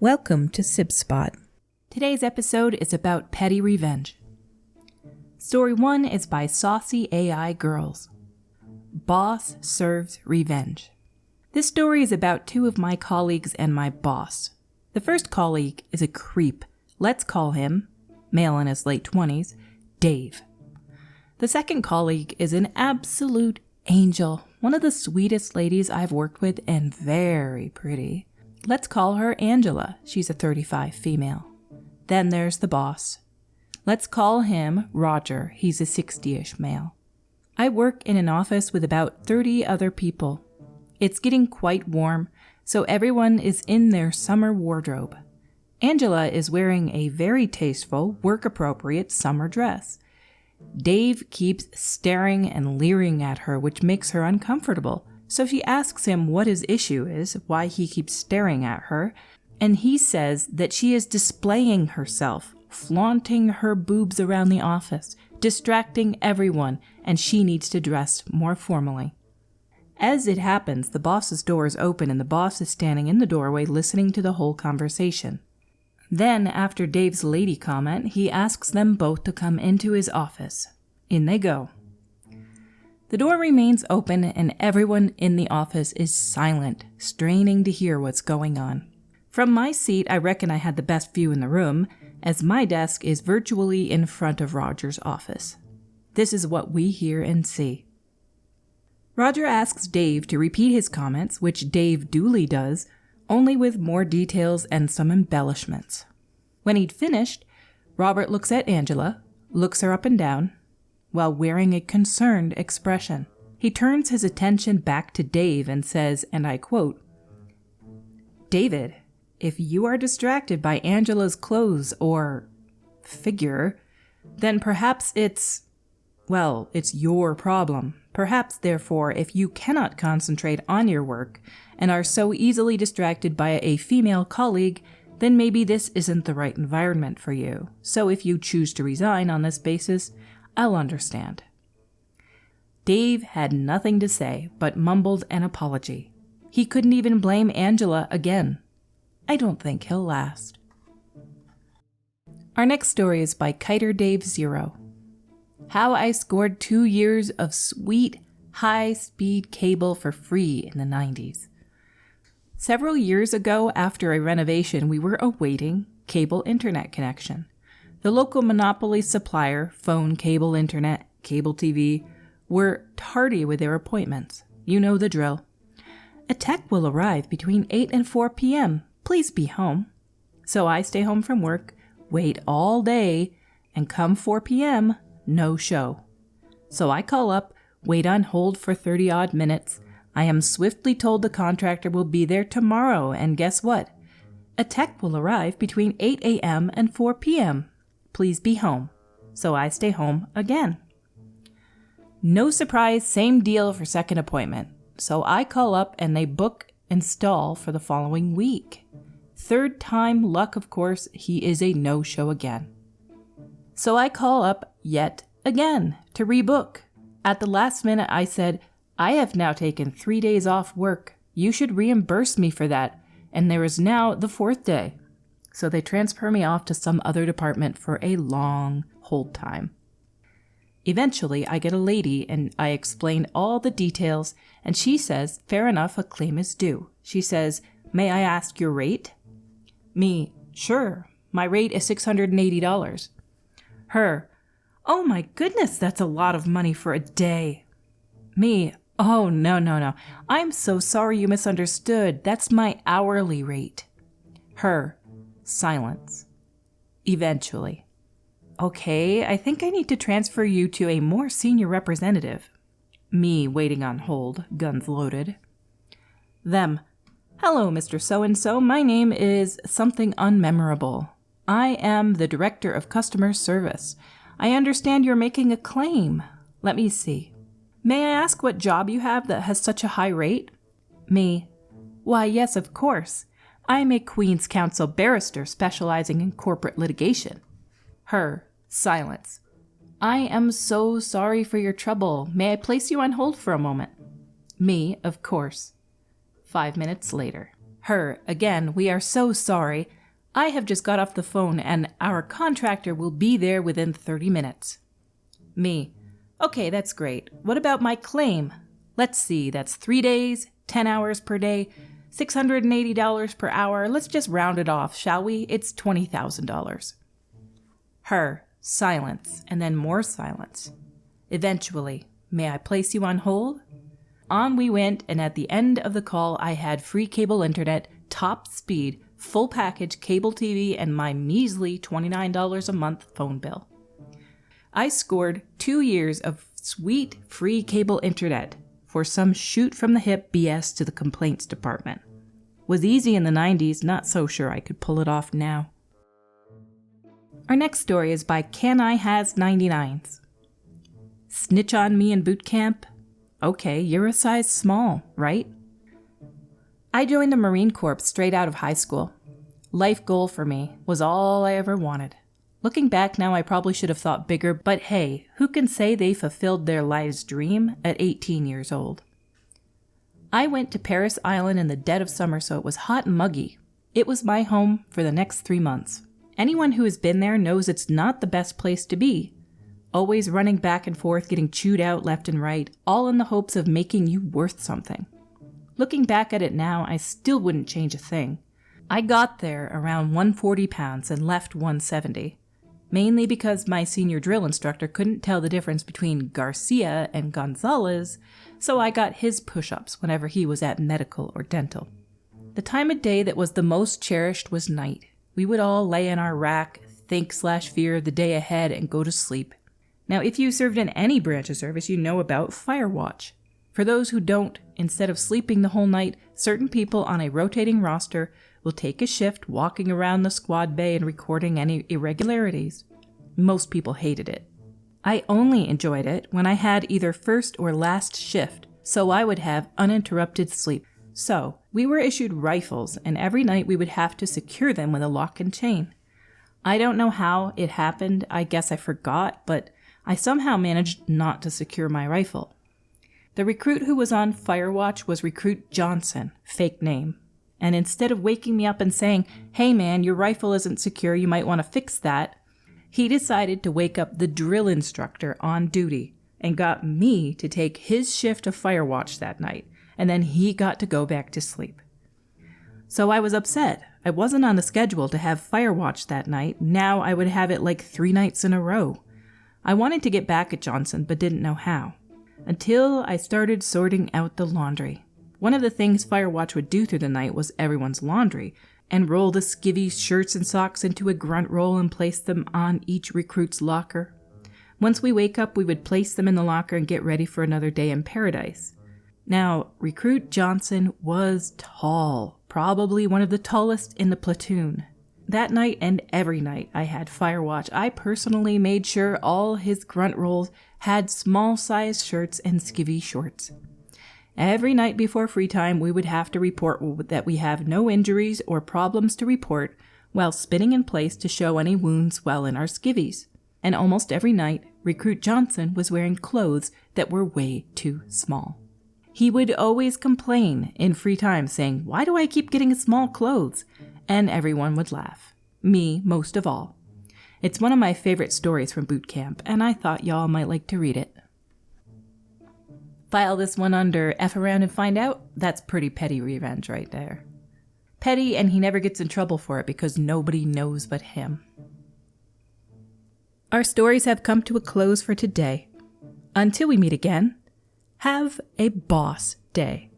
Welcome to Sib Spot. Today's episode is about PettyRevenge. Story 1 is by Saucy AI Girls. Boss Serves Revenge. This story is about two of my colleagues and my boss. The first colleague is a creep. Let's call him, male in his late 20s, Dave. The second colleague is an absolute angel, one of the sweetest ladies I've worked with and very pretty. Let's call her Angela. She's a 35 female. Then there's the boss. Let's call him Roger. He's a 60-ish male. I work in an office with about 30 other people. It's getting quite warm, so everyone is in their summer wardrobe. Angela is wearing a very tasteful, work-appropriate summer dress. Dave keeps staring and leering at her, which makes her uncomfortable. So she asks him what his issue is, why he keeps staring at her, and he says that she is displaying herself, flaunting her boobs around the office, distracting everyone, and she needs to dress more formally. As it happens, the boss's door is open and the boss is standing in the doorway listening to the whole conversation. Then, after Dave's lady comment, he asks them both to come into his office. In they go. The door remains open and everyone in the office is silent, straining to hear what's going on. From my seat, I reckon I had the best view in the room, as my desk is virtually in front of Roger's office. This is what we hear and see. Roger asks Dave to repeat his comments, which Dave duly does, only with more details and some embellishments. When he'd finished, Robert looks at Angela, looks her up and down, while wearing a concerned expression. He turns his attention back to Dave and says, and I quote, "David, if you are distracted by Angela's clothes or figure, then perhaps it's your problem. Perhaps, therefore, if you cannot concentrate on your work and are so easily distracted by a female colleague, then maybe this isn't the right environment for you. So if you choose to resign on this basis, I'll understand." Dave had nothing to say, but mumbled an apology. He couldn't even blame Angela again. I don't think he'll last. Our next story is by Kiter Dave 0. How I scored 2 years of sweet, high-speed cable for free in the 90s. Several years ago, after a renovation, we were awaiting cable internet connection. The local monopoly supplier, phone, cable, internet, cable TV, were tardy with their appointments. You know the drill. A tech will arrive between 8 and 4 p.m. Please be home. So I stay home from work, wait all day, and come 4 p.m., no show. So I call up, wait on hold for 30-odd minutes. I am swiftly told the contractor will be there tomorrow, and guess what? A tech will arrive between 8 a.m. and 4 p.m. Please be home. So I stay home again. No surprise, same deal for second appointment. So I call up and they book install for the following week. Third time luck, of course, he is a no-show again. So I call up yet again to rebook. At the last minute I said, I have now taken 3 days off work. You should reimburse me for that. And there is now the 4th day. So they transfer me off to some other department for a long hold time. Eventually, I get a lady and I explain all the details, and she says, fair enough, a claim is due. She says, may I ask your rate? Me, sure. My rate is $680. Her, oh my goodness, that's a lot of money for a day. Me, oh no. I'm so sorry you misunderstood. That's my hourly rate. Her, silence. Eventually. Okay, I think I need to transfer you to a more senior representative. Me, waiting on hold, guns loaded. Them, hello, Mr. So-and-so. My name is something unmemorable. I am the Director of Customer Service. I understand you're making a claim. Let me see. May I ask what job you have that has such a high rate? Me, why, yes, of course. I'm a Queen's Counsel barrister specializing in corporate litigation. Her, silence. I am so sorry for your trouble. May I place you on hold for a moment? Me, of course. 5 minutes later. Her, again, we are so sorry. I have just got off the phone and our contractor will be there within 30 minutes. Me, okay, that's great. What about my claim? Let's see, that's 3 days, 10 hours per day, $680 per hour. Let's just round it off, shall we? It's $20,000. Her, silence, and then more silence. Eventually, may I place you on hold? On we went, and at the end of the call, I had free cable internet, top speed, full package cable TV, and my measly $29 a month phone bill. I scored 2 years of sweet free cable internet for some shoot-from-the-hip BS to the complaints department. Was easy in the 90s, not so sure I could pull it off now. Our next story is by Can I Has 99s. Snitch on me in boot camp? Okay, you're a size small, right? I joined the Marine Corps straight out of high school. Life goal for me was all I ever wanted. Looking back now, I probably should have thought bigger, but hey, who can say they fulfilled their life's dream at 18 years old? I went to Paris Island in the dead of summer, so it was hot and muggy. It was my home for the next 3 months. Anyone who has been there knows it's not the best place to be. Always running back and forth, getting chewed out left and right, all in the hopes of making you worth something. Looking back at it now, I still wouldn't change a thing. I got there around 140 pounds and left 170, mainly because my senior drill instructor couldn't tell the difference between Garcia and Gonzalez, so I got his push-ups whenever he was at medical or dental. The time of day that was the most cherished was night. We would all lay in our rack, think/fear the day ahead, and go to sleep. Now, if you served in any branch of service, you know about Fire Watch. For those who don't, instead of sleeping the whole night, certain people on a rotating roster will take a shift walking around the squad bay and recording any irregularities. Most people hated it. I only enjoyed it when I had either first or last shift, so I would have uninterrupted sleep. So, we were issued rifles, and every night we would have to secure them with a lock and chain. I don't know how it happened, I guess I forgot, but I somehow managed not to secure my rifle. The recruit who was on Fire Watch was Recruit Johnson, fake name. And instead of waking me up and saying, "Hey man, your rifle isn't secure, you might want to fix that," he decided to wake up the drill instructor on duty and got me to take his shift of Fire Watch that night, and then he got to go back to sleep. So I was upset. I wasn't on the schedule to have Fire Watch that night. Now I would have it like 3 nights in a row. I wanted to get back at Johnson, but didn't know how. Until I started sorting out the laundry. One of the things Fire Watch would do through the night was everyone's laundry, and roll the skivvy shirts and socks into a grunt roll and place them on each recruit's locker. Once we wake up, we would place them in the locker and get ready for another day in paradise. Now, Recruit Johnson was tall, probably one of the tallest in the platoon. That night and every night I had Fire Watch, I personally made sure all his grunt rolls had small-sized shirts and skivvy shorts. Every night before free time, we would have to report that we have no injuries or problems to report while spinning in place to show any wounds while in our skivvies. And almost every night, Recruit Johnson was wearing clothes that were way too small. He would always complain in free time, saying, "Why do I keep getting small clothes?" And everyone would laugh. Me most of all. It's one of my favorite stories from boot camp, and I thought y'all might like to read it. File this one under F around and find out. That's pretty petty revenge right there. Petty, and he never gets in trouble for it because nobody knows but him. Our stories have come to a close for today. Until we meet again, have a boss day.